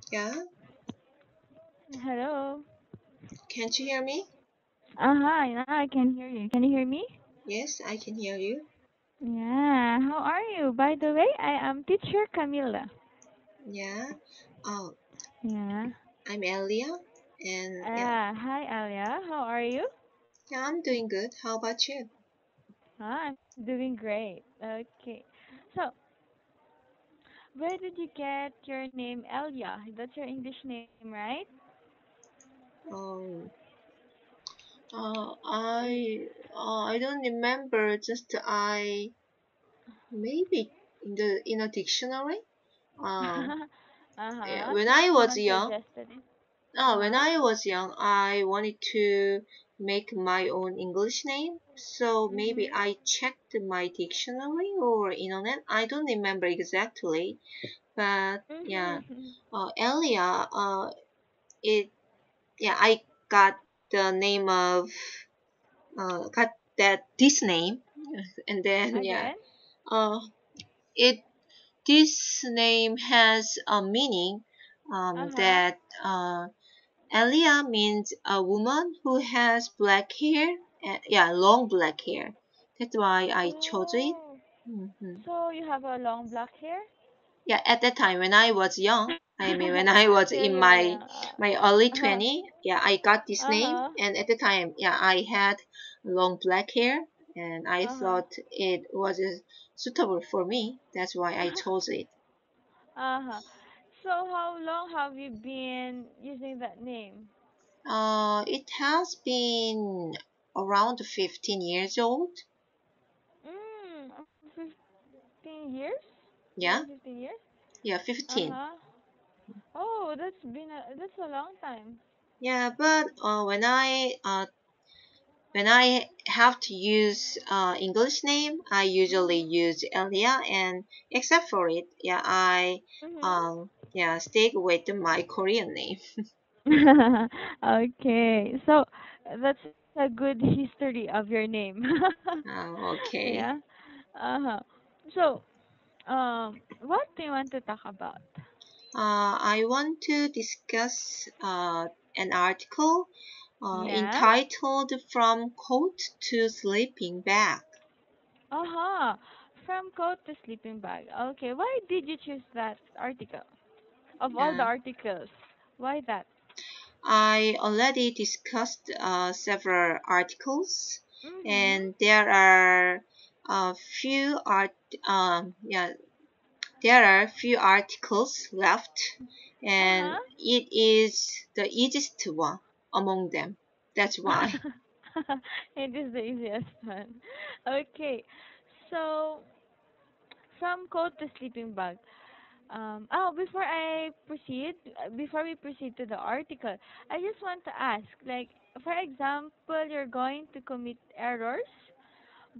Yeah, Hello. can't you hear me? Hi, now I can hear you. Can you hear me? Yes, I can hear you. Yeah. How are you? By the way, I am teacher Camila. Yeah. Oh, Yeah. I'm Elia, and yeah, Hi, Alia. How are you? yeah, I'm doing good. How about you? I'm doing great. Okay. So, where did you get your name, Elia? That's your English name, right? Um, I don't remember. Just I maybe in a dictionary. Um, yeah, when I was Someone young, suggested it. when Uh-huh. I was young, I wanted to make my own English name. So maybe Mhm. I checked my dictionary or internet. I don't remember exactly, but yeah, Mhm. earlier, it yeah, I got the name of got that this name, and then yeah, Again? uh, it this name has a meaning Uh-huh. that Elia means a woman who has black hair. Yeah, long black hair. That's why I chose it. Oh. Hmm. So you have a long black hair? Yeah, at that time when I was young, I mean when I was Yeah, in yeah, my yeah. early Uh-huh. 20, yeah, I got this name, Uh-huh. and at the time, yeah, I had long black hair, and I Uh-huh. thought it was suitable for me. That's why I chose it. Uh-huh. So how long have you been using that name? It has been around 15 years old. Mm, 15 years? More Yeah, than 15 years? yeah, 15. Uh-huh. Oh, that's a long time. Yeah, but when I have to use English name, I usually Mhm. use Elia, and except for it, yeah, I Mhm. stick with my Korean name. Okay. So that's a good history of your name. Okay. Yeah. Uh-huh. So, what do you want to talk about? I want to discuss an article Yeah. entitled "From Coat to Sleeping Bag." Uh-huh. From coat to sleeping bag. Okay. Why did you choose that article? Of all the Yeah. articles, why that? I already discussed several articles, Mhm. and there are a few art. Yeah, there are few articles left, and Uh-huh. it is the easiest one among them. That's why. It is the easiest one. Okay. So, from coat to sleeping bag. Before we proceed to the article, I just want to ask, like, for example, you're going to commit errors.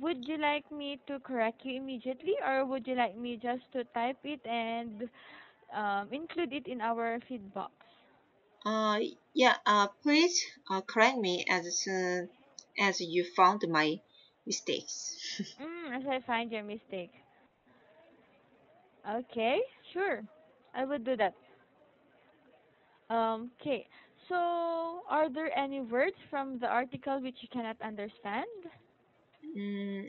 Would you like me to correct you immediately, or would you like me just to type it and include it in our feedbox? Uh, yeah. Please correct me as soon as you found my mistakes. As I find your mistake. Okay, sure. I would do that. Okay. So, are there any words from the article which you cannot understand? Mm,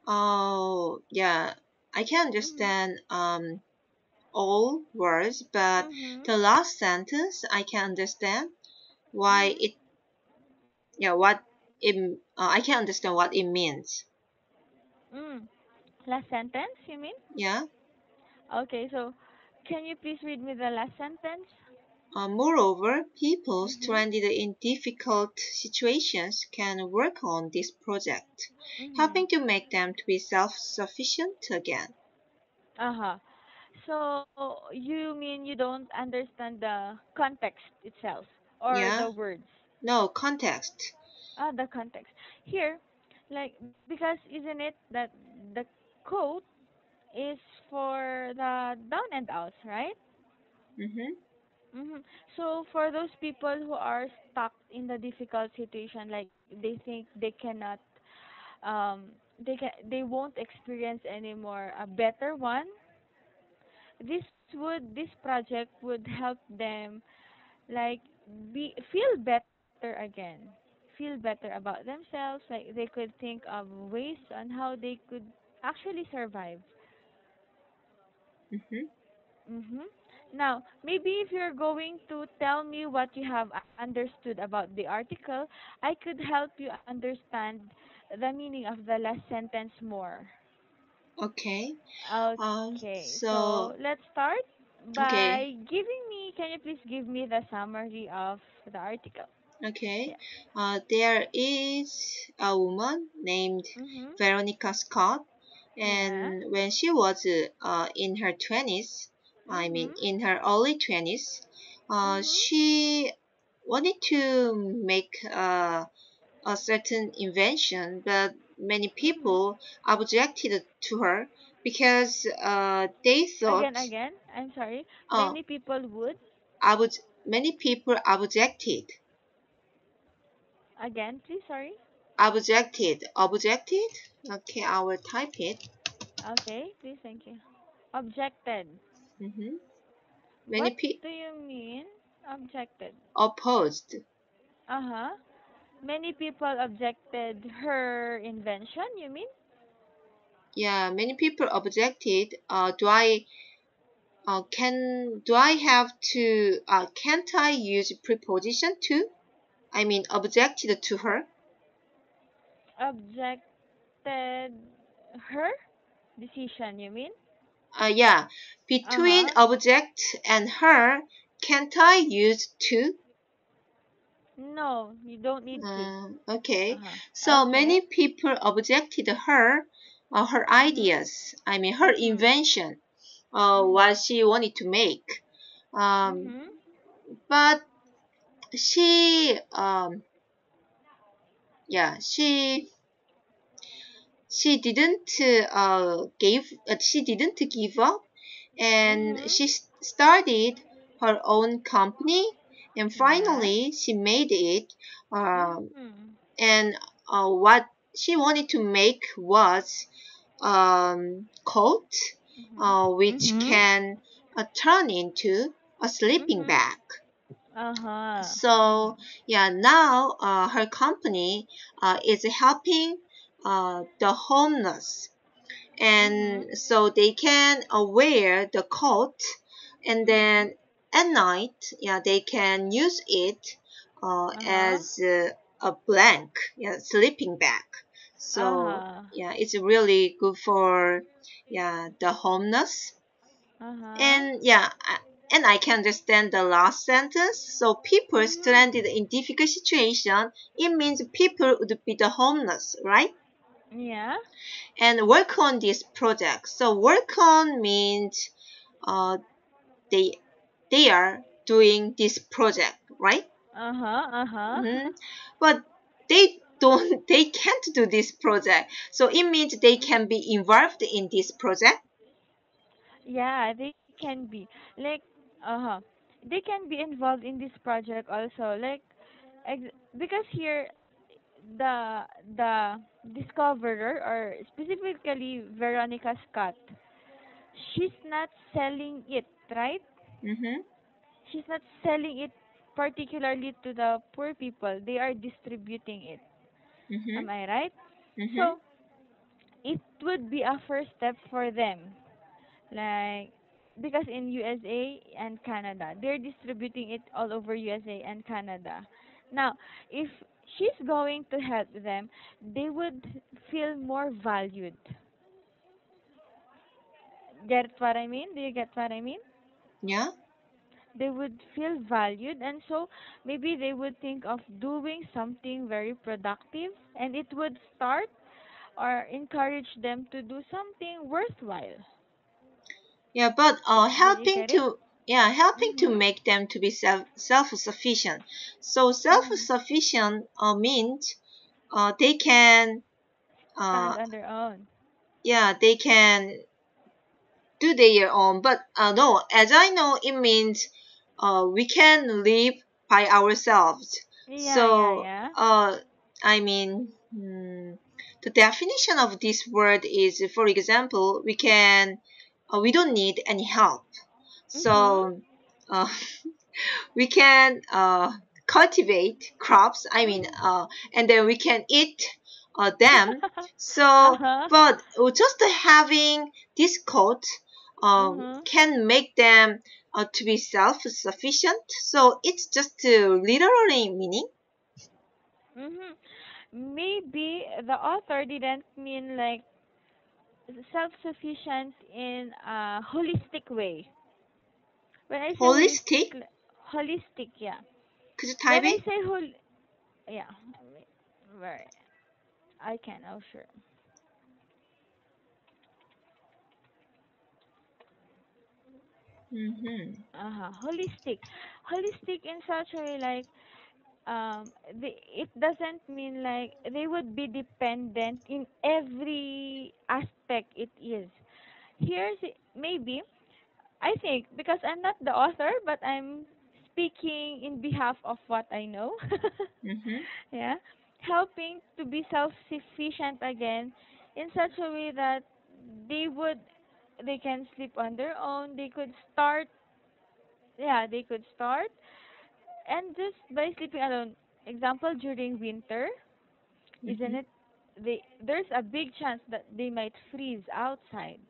oh, yeah. I can Mhm. understand all words, but Mhm. the last sentence I can understand why Mhm. it yeah what it I can understand what it means. Mm. Last sentence, you mean? Yeah. Okay, so can you please read me the last sentence? Moreover, people Mhm. stranded in difficult situations can work on this project, Mhm. helping to make them to be self-sufficient again. Uh-huh. So you mean you don't understand the context itself or Yeah. the words? No context. Ah, the context. Here, like because isn't it that the quote is for the down and outs, right? Mm-hmm. Mm-hmm. So for those people who are stuck in the difficult situation, like they think they cannot, they won't experience anymore a better one. This this project would help them like be feel better again, feel better about themselves, like they could think of ways on how they could actually survive. Mm-hmm. Mm-hmm. Now, maybe if you're going to tell me what you have understood about the article, I could help you understand the meaning of the last sentence more. Okay. Okay, so So let's start okay. by giving me, can you please give me the summary of the article? Okay. Yeah. There is a woman named Mhm. Veronica Scott, Yeah. and when she was in her 20s, I mean Mhm. in her early 20s, Mhm. she wanted to make a certain invention, but many Mhm. people objected to her because they thought Again. I'm sorry. uh, Many people would. many people objected. Again, please. Sorry. Objected. Okay, I will type it. Okay, please. Thank you. Objected. hmm Many What people do you mean? Objected. opposed. Uh huh. Many people objected her invention. You mean? Yeah, many people objected. Do I have to can't I use preposition too? I mean objected to her. Objected her decision. You mean? Yeah, Uh between huh. object and her, can't I use to? No, you don't need to. Uh Okay, huh. so Okay. many people objected her Mhm. ideas. I mean her Mhm. invention, what Mhm. she wanted to make. Um, Mhm. but she, yeah, she didn't give up, and Mhm. she started her own company, and Yeah. finally she made it. Um, Mhm. and what she wanted to make was coat, Mhm. which Mhm. can turn into a sleeping Mhm. bag. Uh-huh. So Mhm. yeah, now her company is helping the homeless, Mhm. and so they can wear the coat, and Mhm. then at night, yeah, they can use it Uh-huh. as a blank, yeah, sleeping bag. So Uh-huh. yeah, it's really good for yeah the homeless. Uh-huh. And yeah, and I can understand the last sentence. So people Mhm. stranded in difficult situation, it means people would be the homeless, right? Yeah. And work on this project. So work on means uh, they they are doing this project, right? Uh-huh. Uh-huh. hmm But they don't, they can't do this project. So it means they can Mhm. be involved in this project. Yeah, they can be. Like, uh-huh. They can be involved in this project also. Like, because here the the discoverer, or specifically Veronica Scott, she's not selling it, right? hmm She's not selling it particularly to the poor people. They are distributing it. hmm Am I right? hmm So it would be a first step for them. Like, because in USA and Canada, they're distributing it all over USA and Canada. Now, if she's going to help them, they would feel more valued. Get what I mean? Do you get what I mean? Yeah. They would feel valued, and so maybe they would think of doing something very productive, and it would start or encourage them to do something worthwhile. Yeah, but Did you get it? helping to Mhm. make them to be self sufficient. So self Mhm. sufficient means they can uh Stand on their own. yeah, they can do their own. But no, as I know, it means we can live by ourselves. Yeah, yeah, So yeah. I mean, the definition of this word is, for example, we don't need any help. Mhm. So uh, we can cultivate crops. I mean, Mhm. and then we can eat them. So, Uh-huh. but just having this coat Mhm. can make them to be self-sufficient. So it's just literally meaning. Mhm. Maybe the author didn't mean like self-sufficient in a holistic way. When I say holistic, Holistic. holistic, yeah. Could you type When I it? say yeah, wait, where I can, oh sure. Mm-hmm. Holistic, holistic in such a way like it doesn't mean like they would be dependent in every aspect it is. Maybe I think because I'm not the author, but I'm speaking in behalf of what I know. Mm-hmm. Yeah, helping to be self-sufficient again in such a way that they would they can sleep on their own. They could start. Yeah, they could start and just by sleeping alone. Example during winter, isn't Mm-hmm. it? There's a big chance that they might freeze outside.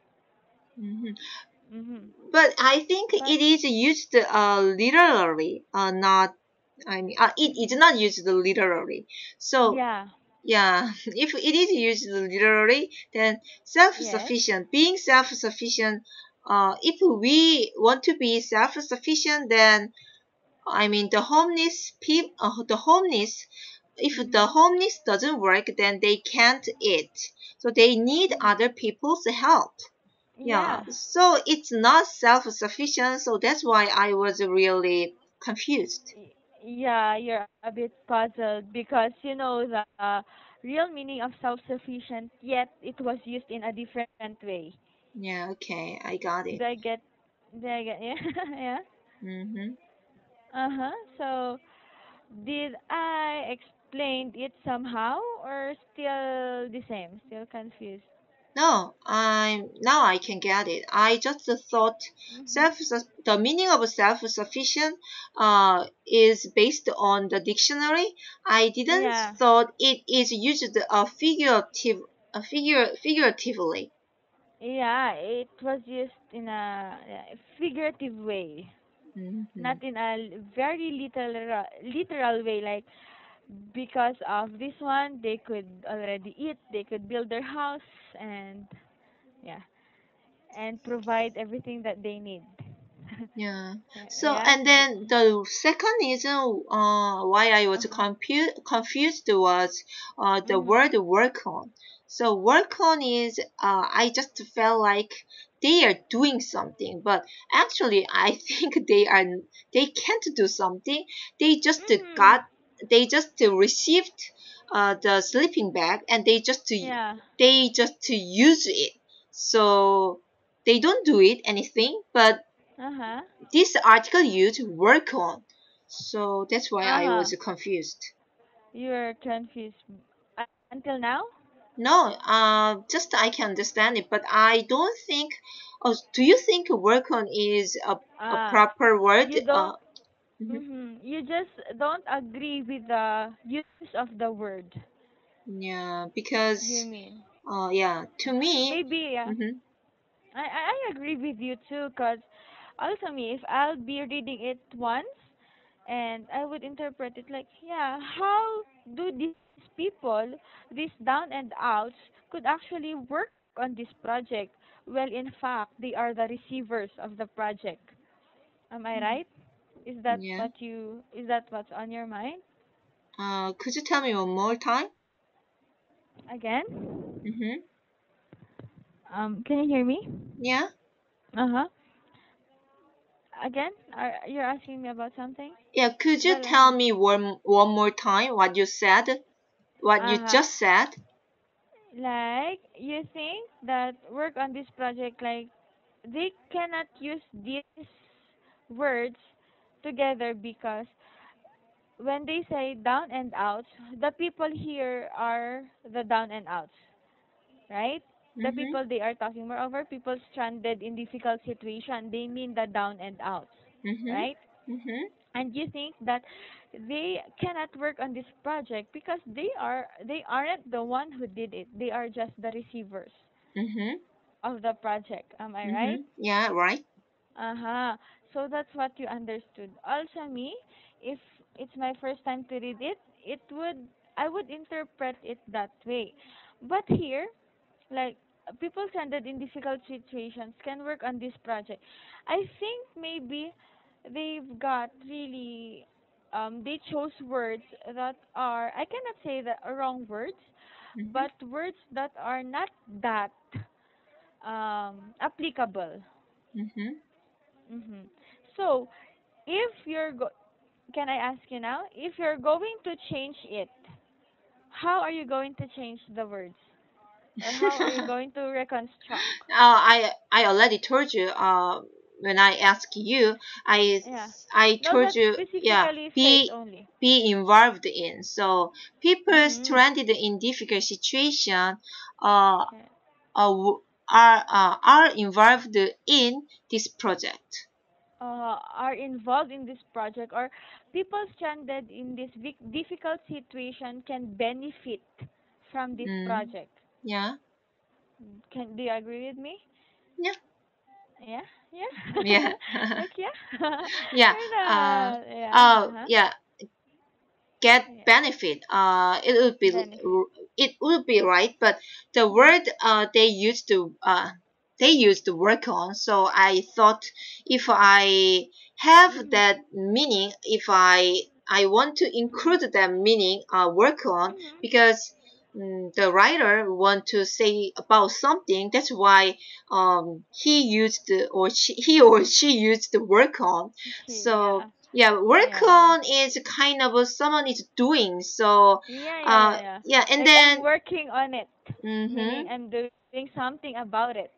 Mm-hmm. Mhm. But I think But it is used literally, not. I mean, it is mhm. not used literally. So Yeah. yeah, if it is used literally, then Yes. self-sufficient, being self-sufficient. If we want to be self-sufficient, then I mean the homeless. If the Mhm. homeless doesn't work, then they can't eat. So they need Mhm. other people's help. Yeah, Yeah. so it's not self-sufficient, so that's why I was really confused. Yeah, you're a bit puzzled because you know the real meaning of self-sufficient, yet it was used in a different way. Yeah, okay, I got Did it. I get? Did I get? Yeah. Yeah. Mm-hmm. Uh-huh. So, did I explain it somehow or still the same? Still confused? No, now I can get it. I just thought Mhm. self the meaning of self-sufficient is based on the dictionary. I didn't Yeah. thought it is used figuratively. Yeah, it was used in a figurative way, Mm-hmm. not in a very literal way. Like because of this one, they could already eat, they could build their house, and yeah, and provide everything that they need. Yeah. So, Yeah. and then the second reason why I was Uh-huh. confused was the Mhm. word work on. So work on is I just felt like they are doing something, but actually I think they can't do something. They just Mhm. got they just received the sleeping bag and Yeah. they just use it. So they don't do it anything, but Uh-huh. this article used work on. So that's why I Uh-huh. was confused. You're confused until now? No, just I can understand it, but I don't think. Oh, do you think work on is a Ah, proper word? you don't Mhm. you just don't agree with the use of the word. Yeah, You because mean? yeah, to me, Maybe yeah. hmm I agree with you too, cause also me, if I'll be reading it once and I would interpret it like, yeah, how do these people, these down and outs, could actually work on this project? Well, in fact, they are the receivers of the project. Am I right? yeah. Is that what's on your mind? Could you tell me one more time? Again? Mm-hmm. Can you hear me? Yeah, Uh-huh. Again? You're asking me about something? yeah. Could you Well, tell me one more time what you said? What you uh-huh. just said? Like, you think that work on this project, like, they cannot use these words together because when they say down and outs, the people here are the down and outs, right? the Mhm. people they are talking. Moreover, people stranded in difficult situation, they mean the down and outs, Mhm. right? Mhm. And you think that they cannot work on this project because they aren't the one who did it. They are just the receivers Mhm. of the project. Am I right? Mhm. Yeah, right. Uh-huh. So that's what you understood. Also me, if it's my first time to read it, it would I would interpret it that way. But here, like people stranded in difficult situations can work on this project. I think maybe they've got really they chose words that are, I cannot say the wrong words, Mhm. but words that are not that applicable. Mhm. Hmm. So, if can I ask you now, if you're going to change it, how are you going to change the words? Or how are you going to reconstruct? I already told you. When I asked you, I Yeah. I No, told but you, yeah, specifically faith be only. be involved in. So people Mm-hmm. stranded in difficult situation, uh, Yeah. are involved in this project. Are involved in this project, or people stranded in this difficult situation can benefit from this Mm, project. yeah, Do you agree with me? yeah, Yeah, yeah. yeah, Like yeah. yeah. You're the yeah, uh-huh. Yeah. Get Yeah. benefit. Benefit. It would be right, but the Mhm. word they used to work on. So I thought if I have Mhm. that meaning, if I want to Mhm. include that meaning, work on, Mhm. because the writer want to say about something. That's why he used he or she used the work on. So Yeah. yeah, work Yeah, yeah. on is kind of someone is doing. So Yeah, yeah, yeah, yeah. yeah, and Like I'm then working on it, meaning mhm. I'm doing something about it.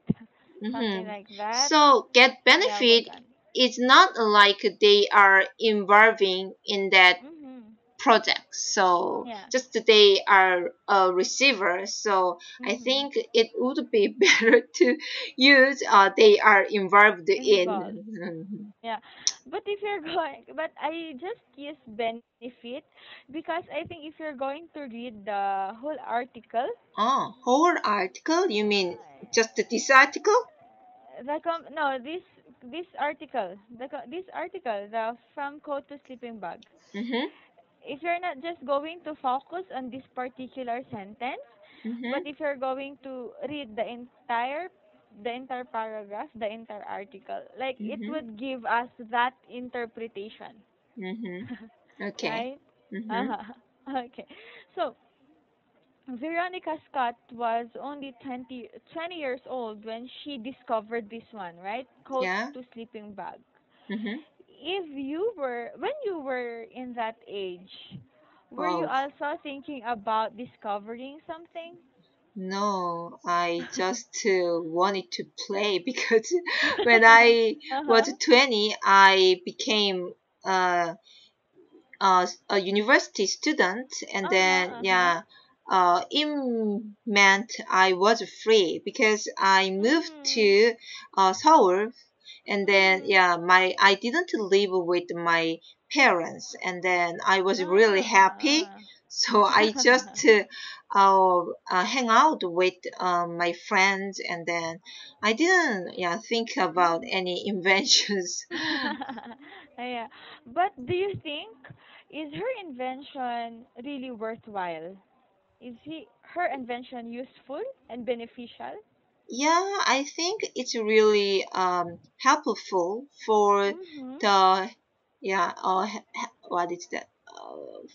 Something Mm-hmm. like that. So get Yeah, benefit work on. is not like they are involving in that Mhm. project. So Yeah. just they are a receiver. So I Mhm. think it would be better to use they are involved Involved. in. Mhm. Yeah. But if you're going, but I just use benefit because I think if you're going to read the whole article, Oh, whole article? You mean just this article? no, this article, this article, the from code to sleeping bag. Mm-hmm. If you're not just going to focus on this particular sentence, but Mm-hmm. if you're going to read the entire paragraph, the entire article, like it Mm-hmm. would give us that interpretation. Mm-hmm. Okay. Right? Mm-hmm. Uh-huh. Okay. So, Veronica Scott was only 20 years old when she discovered this one, right? Coat Yeah. to sleeping bag. Mm-hmm. When you were in that age, were you Oh, also thinking about discovering something? no, I just wanted to play because when I was Uh-huh. 20, I became uh, a university student, and Uh-huh, then uh-huh. yeah, it meant I was free because I moved Mhm. to Seoul, and then Mhm. yeah, my I didn't live with my parents, and then I was really happy. Ah, So I just hang out with my friends, and then I didn't yeah think about mhm. any inventions. Yeah. But do you think is her invention really worthwhile? Is her invention useful and beneficial? Yeah, I think it's really helpful for Mhm. the yeah what is that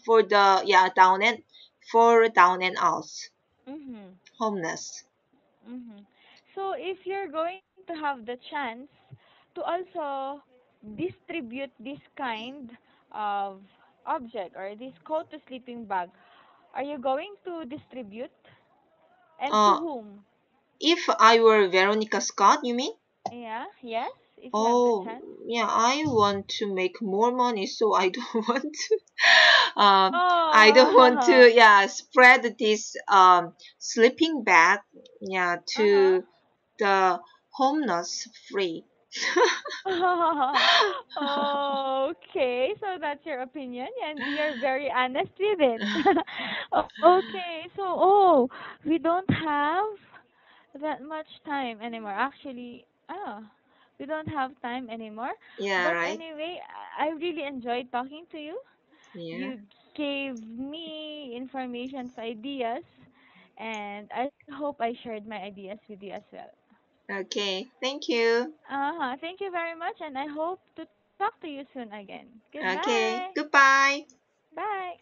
for the yeah down and out Mhm. homeless. Mhm. So if you're going to have the chance to also distribute this kind of object or this coat to sleeping bag, are you going to distribute and to Uh, whom? if I were Veronica Scott, you mean? Yeah, yes, if you have the Oh, chance. yeah, I want to make more money, so I don't want to I don't want Oh. to, yeah, spread this sleeping bag, yeah, Uh-huh. to the homeless free. Okay, so that's your opinion, and you're very honest with it. Okay, so we don't have that much time anymore. Actually, we don't have time anymore. Yeah, But right. anyway, I really enjoyed talking to you. Yeah. You gave me informations, ideas, and I hope I shared my ideas with you as well. Okay. Thank you. Thank you very much, and I hope to talk to you soon again. Okay. Goodbye. Goodbye. Bye.